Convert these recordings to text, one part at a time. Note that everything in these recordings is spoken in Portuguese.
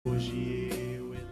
Hoje eu elevo.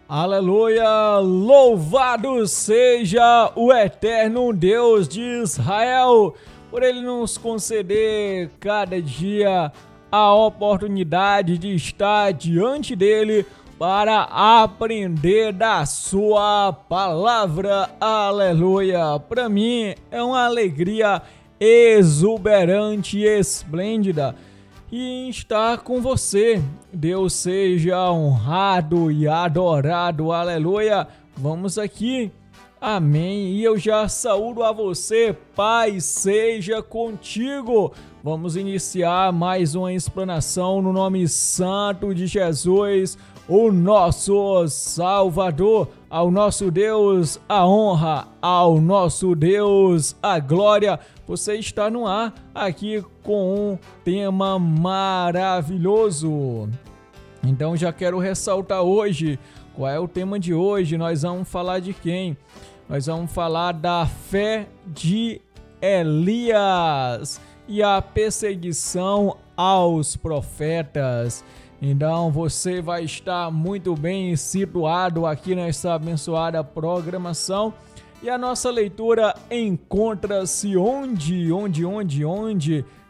Aleluia! Louvado seja o eterno Deus de Israel, por Ele nos conceder cada dia a oportunidade de estar diante dEle para aprender da sua palavra. Aleluia! Para mim é uma alegria exuberante e esplêndida e estar com você. Deus seja honrado e adorado. Aleluia! Vamos aqui. Amém. E eu já saúdo a você. Paz seja contigo. Vamos iniciar mais uma explanação no nome santo de Jesus, o nosso Salvador. Ao nosso Deus a honra, ao nosso Deus a glória. Você está no ar aqui com um tema maravilhoso. Então já quero ressaltar hoje, qual é o tema de hoje? Nós vamos falar de quem? Nós vamos falar da fé de Elias e a perseguição aos profetas. Então você vai estar muito bem situado aqui nessa abençoada programação. E a nossa leitura encontra-se onde?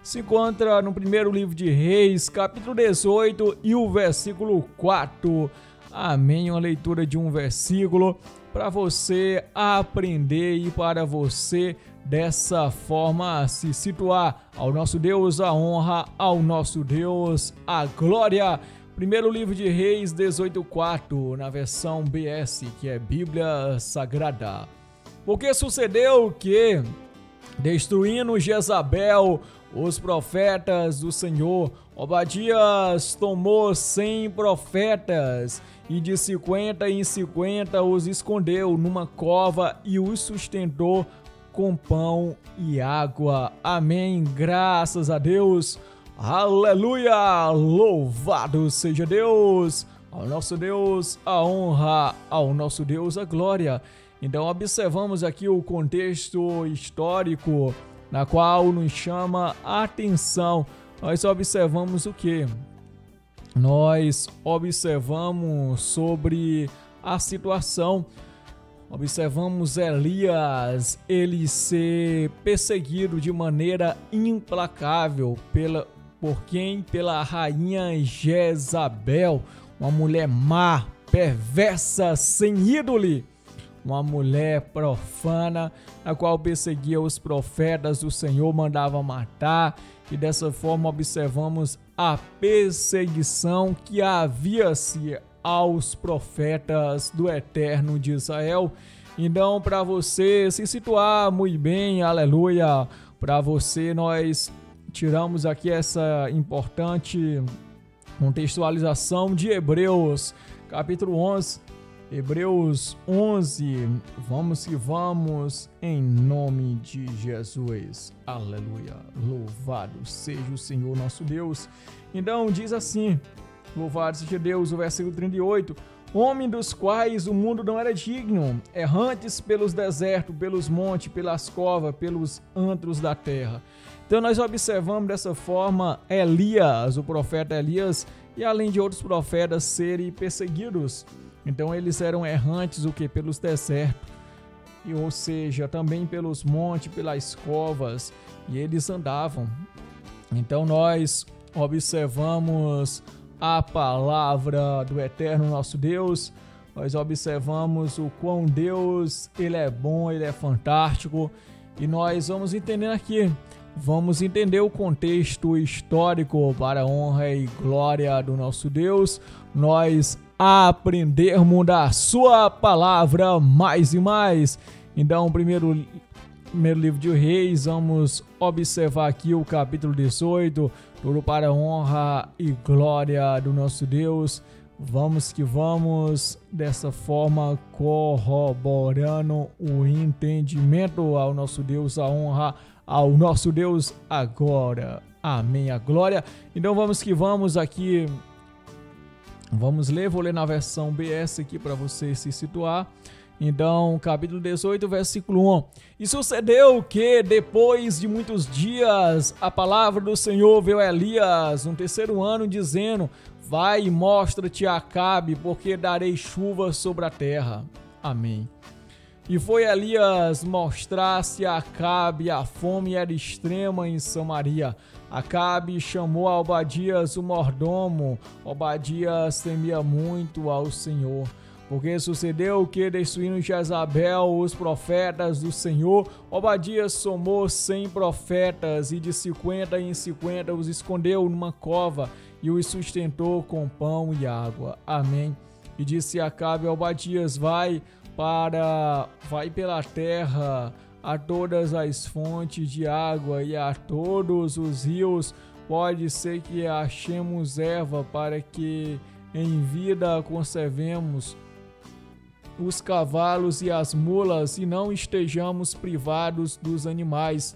Se encontra no primeiro livro de Reis, capítulo 18 e o versículo 4. Amém. Uma leitura de um versículo para você aprender e para você dessa forma se situar. Ao nosso Deus a honra, ao nosso Deus a glória. Primeiro livro de Reis 18:4, na versão BS, que é Bíblia Sagrada. Porque sucedeu que, destruindo Jezabel, os profetas do Senhor, Obadias tomou 100 profetas e de 50 em 50 os escondeu numa cova e os sustentou com pão e água. Amém. Graças a Deus. Aleluia. Louvado seja Deus. Ao nosso Deus a honra, ao nosso Deus a glória. Então observamos aqui o contexto histórico na qual nos chama a atenção. Nós observamos o quê? Nós observamos sobre a situação. Observamos Elias, ele ser perseguido de maneira implacável por quem? Pela rainha Jezabel, uma mulher má, perversa, sem ídolo. Uma mulher profana, a qual perseguia os profetas do Senhor, mandava matar, e dessa forma observamos a perseguição que havia-se aos profetas do Eterno de Israel. Então, para você se situar muito bem, aleluia, para você nós tiramos aqui essa importante contextualização de Hebreus, capítulo 11, Hebreus 11, vamos que vamos, em nome de Jesus, aleluia, louvado seja o Senhor nosso Deus. Então diz assim, louvado seja Deus, o versículo 38, homem dos quais o mundo não era digno, errantes pelos desertos, pelos montes, pelas covas, pelos antros da terra. Então nós observamos dessa forma Elias, o profeta Elias, e além de outros profetas serem perseguidos. Então eles eram errantes o que? Pelos desertos, e, ou seja, também pelos montes, pelas covas, e eles andavam. Então nós observamos a palavra do eterno nosso Deus, nós observamos o quão Deus, ele é bom, ele é fantástico, e nós vamos entendendo aqui, vamos entender o contexto histórico para a honra e glória do nosso Deus, nós aprendermos da sua palavra mais e mais. Então, primeiro livro de Reis, vamos observar aqui o capítulo 18, tudo para a honra e glória do nosso Deus. Vamos que vamos, dessa forma corroborando o entendimento. Ao nosso Deus a honra, ao nosso Deus agora. Amém, a glória. Então vamos que vamos aqui. Vamos ler, vou ler na versão BS aqui para você se situar. Então, capítulo 18, versículo 1. E sucedeu que, depois de muitos dias, a palavra do Senhor veio a Elias, no terceiro ano, dizendo: vai e mostra-te a Acabe, porque darei chuva sobre a terra. Amém. E foi Elias mostrar-se a Acabe, a fome era extrema em Samaria. Acabe chamou a Obadias, o mordomo. Obadias temia muito ao Senhor. Porque sucedeu que, destruindo Jezabel os profetas do Senhor, Obadias somou 100 profetas e de 50 em 50 os escondeu numa cova e os sustentou com pão e água. Amém. E disse Acabe a Obadias: vai pela terra a todas as fontes de água e a todos os rios. Pode ser que achemos erva para que em vida conservemos os cavalos e as mulas e não estejamos privados dos animais.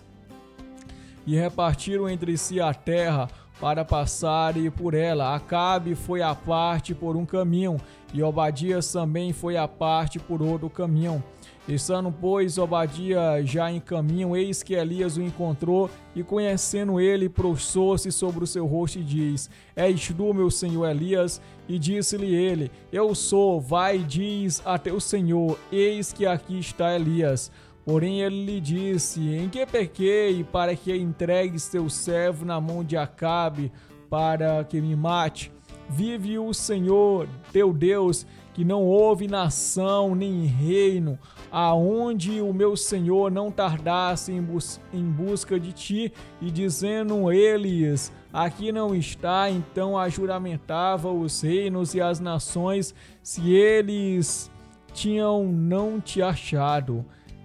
E repartiram entre si a terra para passarem por ela. Acabe foi à parte por um caminho e Obadias também foi à parte por outro caminho. Estando, pois, Obadias já em caminho, eis que Elias o encontrou e, conhecendo ele, prostrou-se sobre o seu rosto e diz: és tu, meu senhor Elias? E disse-lhe ele: eu sou. Vai, diz a teu senhor: eis que aqui está Elias. Porém ele lhe disse: em que pequei para que entregues teu servo na mão de Acabe para que me mate? Vive o Senhor teu Deus, que não houve nação nem reino aonde o meu Senhor não tardasse em busca de ti. E dizendo eles: aqui não está, então ajuramentava os reinos e as nações, se eles tinham não te achado.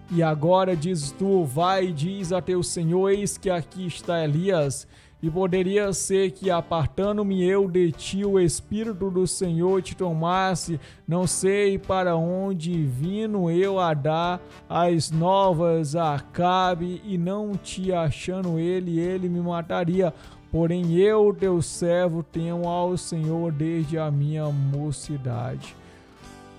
E agora diz tu: vai, diz a teu senhor: eis que aqui está Elias. E poderia ser que, apartando-me eu de ti, o Espírito do Senhor te tomasse, não sei para onde vindo eu a dar as novas a Acabe, e não te achando ele me mataria. Porém eu, teu servo, temo ao Senhor desde a minha mocidade.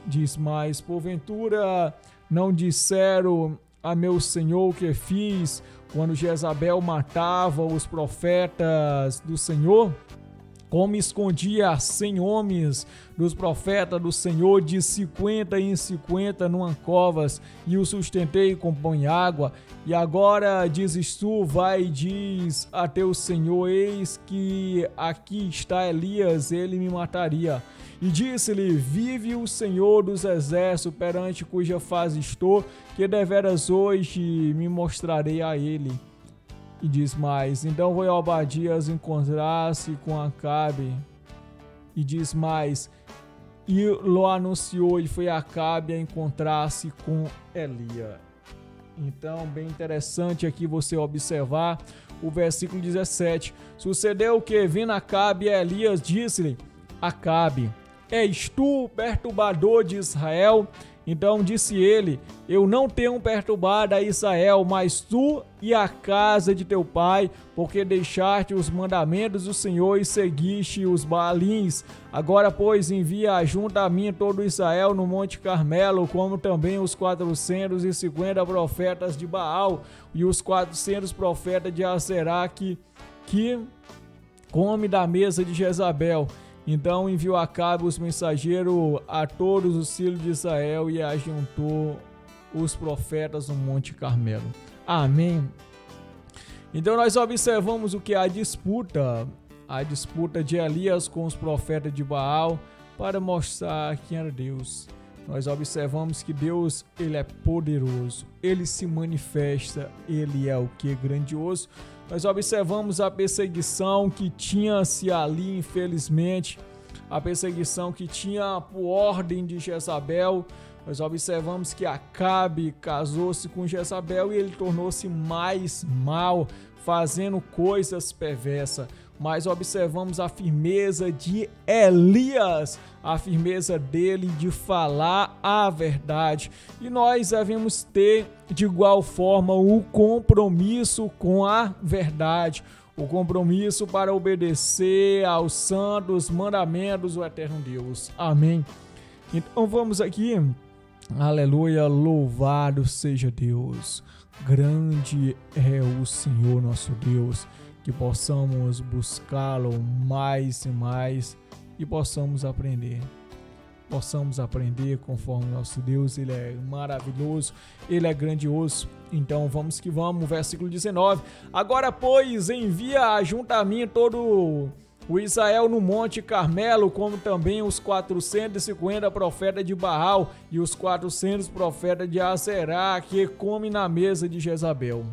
Diz mais: porventura não disseram a meu senhor o que fiz quando Jezabel matava os profetas do Senhor? Como escondia 100 homens dos profetas do Senhor de 50 em 50 numa covas, e os sustentei com pão e água. E agora dizes tu: vai, diz a teu senhor: eis que aqui está Elias, ele me mataria. E disse-lhe: vive o Senhor dos exércitos, perante cuja face estou, que deveras hoje me mostrarei a ele. E diz mais: então foi Obadias encontrar-se com Acabe. E diz mais: e lo anunciou, e foi Acabe a encontrar-se com Elias. Então, bem interessante aqui você observar o versículo 17. Sucedeu que, vindo Acabe a Elias, disse-lhe: Acabe, és tu o perturbador de Israel? Então disse ele: eu não tenho perturbado a Israel, mas tu e a casa de teu pai, porque deixaste os mandamentos do Senhor e seguiste os Baalins. Agora, pois, envia junto a mim todo Israel no Monte Carmelo, como também os 450 profetas de Baal e os 400 profetas de Aserá que come da mesa de Jezabel. Então enviou Acabe os mensageiros a todos os filhos de Israel e ajuntou os profetas no Monte Carmelo. Amém. Então nós observamos o que é a disputa de Elias com os profetas de Baal para mostrar quem era Deus. Nós observamos que Deus, ele é poderoso, ele se manifesta, ele é o que? Grandioso. Nós observamos a perseguição que tinha-se ali, infelizmente, a perseguição que tinha por ordem de Jezabel. Nós observamos que Acabe casou-se com Jezabel e ele tornou-se mais mal, fazendo coisas perversas. Mas observamos a firmeza de Elias, a firmeza dele de falar a verdade. E nós devemos ter de igual forma o compromisso com a verdade, o compromisso para obedecer aos santos mandamentos do eterno Deus. Amém. Então vamos aqui Aleluia, louvado seja Deus. Grande é o Senhor nosso Deus. Que possamos buscá-lo mais e mais e possamos aprender. Possamos aprender conforme nosso Deus, Ele é maravilhoso, Ele é grandioso. Então vamos que vamos, versículo 19. Agora, pois, envia junto a mim todo o Israel no Monte Carmelo, como também os 450 profetas de Baal e os 400 profetas de Aserá, que comem na mesa de Jezabel.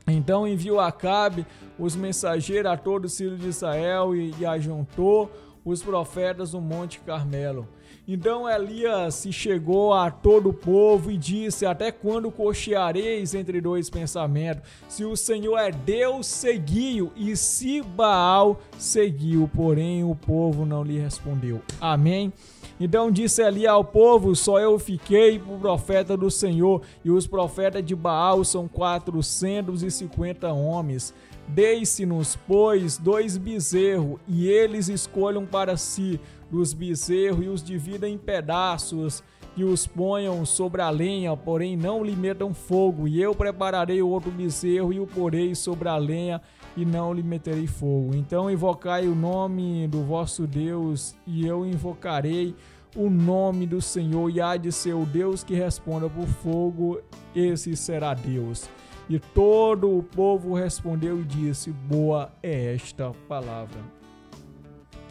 Então enviou Acabe os mensageiros a todo o filho de Israel e ajuntou os profetas no Monte Carmelo. Então Elias se chegou a todo o povo e disse: até quando cocheareis entre dois pensamentos? Se o Senhor é Deus, seguiu, e se Baal, seguiu. Porém o povo não lhe respondeu. Amém? Então disse Elias ao povo: só eu fiquei por profeta do Senhor, e os profetas de Baal são 450 homens. Dei-se-nos, pois, 2 bezerros, e eles escolham para si dos bezerros e os dividam em pedaços e os ponham sobre a lenha, porém não lhe metam fogo. E eu prepararei o outro bezerro e o porei sobre a lenha e não lhe meterei fogo. Então invocai o nome do vosso Deus e eu invocarei o nome do Senhor, e há de ser o Deus que responda por fogo, esse será Deus. E todo o povo respondeu e disse: boa é esta palavra.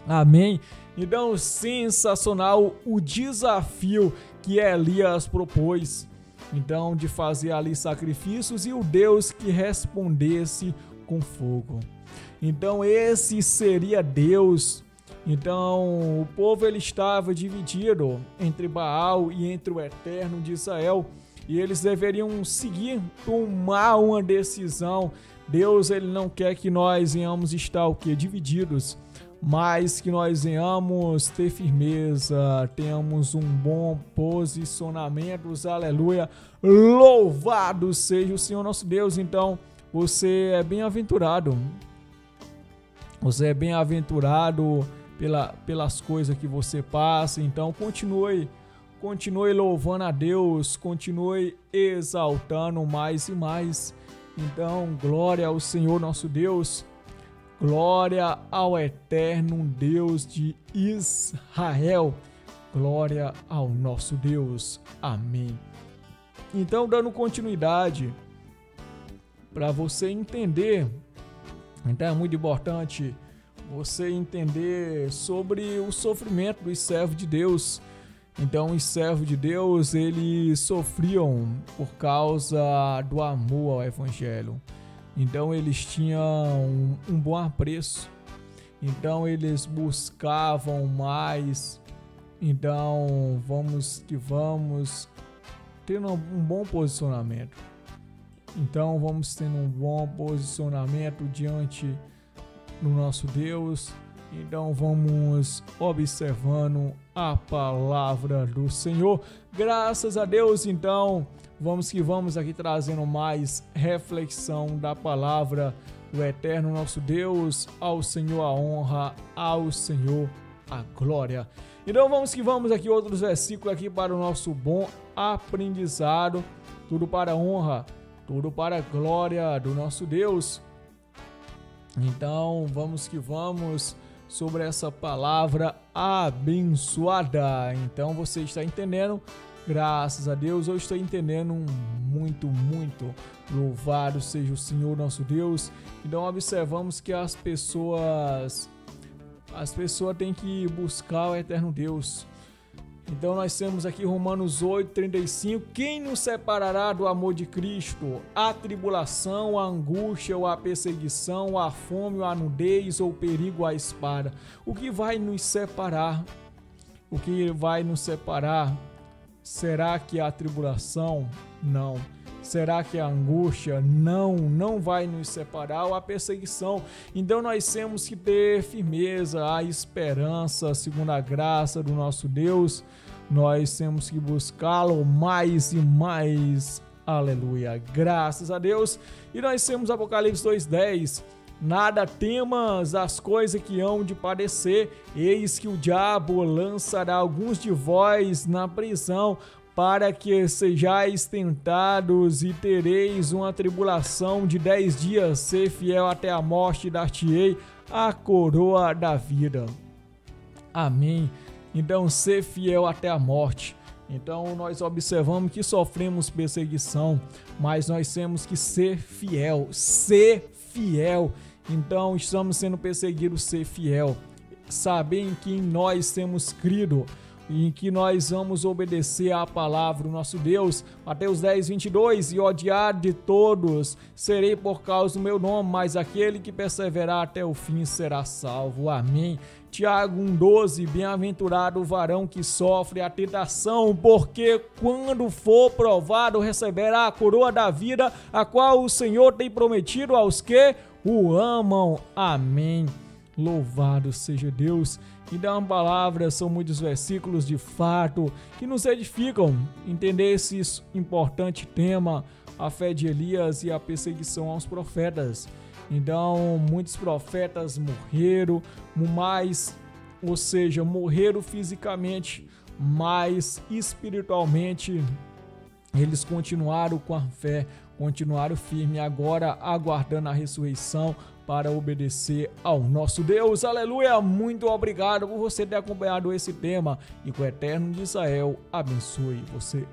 Amém? Então, sensacional o desafio que Elias propôs. Então, de fazer ali sacrifícios e o Deus que respondesse com fogo. Então, esse seria Deus. Então, o povo ele estava dividido entre Baal e entre o Eterno de Israel. E eles deveriam seguir, tomar uma decisão. Deus ele não quer que nós venhamos estar o quê? Divididos, mas que nós venhamos ter firmeza, tenhamos um bom posicionamento. Aleluia, louvado seja o Senhor nosso Deus. Então você é bem-aventurado, você é bem-aventurado pelas coisas que você passa. Então continue louvando a Deus, continue exaltando mais e mais. Então, glória ao Senhor nosso Deus, glória ao eterno Deus de Israel, glória ao nosso Deus. Amém. Então, dando continuidade, para você entender, então é muito importante você entender sobre o sofrimento dos servos de Deus. Então, os servos de Deus, eles sofriam por causa do amor ao Evangelho. Então, eles tinham um bom apreço. Então, eles buscavam mais. Então, vamos tendo um bom posicionamento. Então, vamos tendo um bom posicionamento diante do nosso Deus. Então vamos observando a palavra do Senhor. Graças a Deus. Então vamos aqui trazendo mais reflexão da palavra do eterno nosso Deus. Ao Senhor a honra, ao Senhor a glória. Então vamos aqui outros versículos aqui para o nosso bom aprendizado. Tudo para a honra, tudo para a glória do nosso Deus. Então vamos sobre essa palavra abençoada. Então você está entendendo? Graças a Deus eu estou entendendo muito. Louvado seja o Senhor nosso Deus. Então observamos que as pessoas têm que buscar o eterno Deus. Então nós temos aqui Romanos 8:35. Quem nos separará do amor de Cristo? A tribulação, a angústia, ou a perseguição, a fome, ou a nudez, ou o perigo, a espada. O que vai nos separar? O que vai nos separar? Será que a tribulação? Não. Será que a angústia? Não vai nos separar. Ou a perseguição? Então nós temos que ter firmeza, a esperança, segundo a graça do nosso Deus. Nós temos que buscá-lo mais e mais. Aleluia. Graças a Deus. E nós temos Apocalipse 2:10. Nada temas as coisas que hão de padecer. Eis que o diabo lançará alguns de vós na prisão, para que sejais tentados e tereis uma tribulação de 10 dias, ser fiel até a morte, dar-te-ei a coroa da vida. Amém. Então, ser fiel até a morte. Então, nós observamos que sofremos perseguição, mas nós temos que ser fiel. Então, estamos sendo perseguidos, ser fiel. Saber em quem nós temos crido, em que nós vamos obedecer à palavra do nosso Deus. Mateus 10, 22, e odiado de todos serei por causa do meu nome, mas aquele que perseverar até o fim será salvo. Amém. Tiago 1,12, bem-aventurado o varão que sofre a tentação, porque quando for provado receberá a coroa da vida, a qual o Senhor tem prometido aos que o amam. Amém. Louvado seja Deus. E da palavra são muitos versículos de fato que nos edificam. Entender esse importante tema, a fé de Elias e a perseguição aos profetas. Então, muitos profetas morreram, morreram fisicamente, mas espiritualmente eles continuaram com a fé, continuaram firme, agora aguardando a ressurreição para obedecer ao nosso Deus. Aleluia! Muito obrigado por você ter acompanhado esse tema e que o Eterno de Israel abençoe você.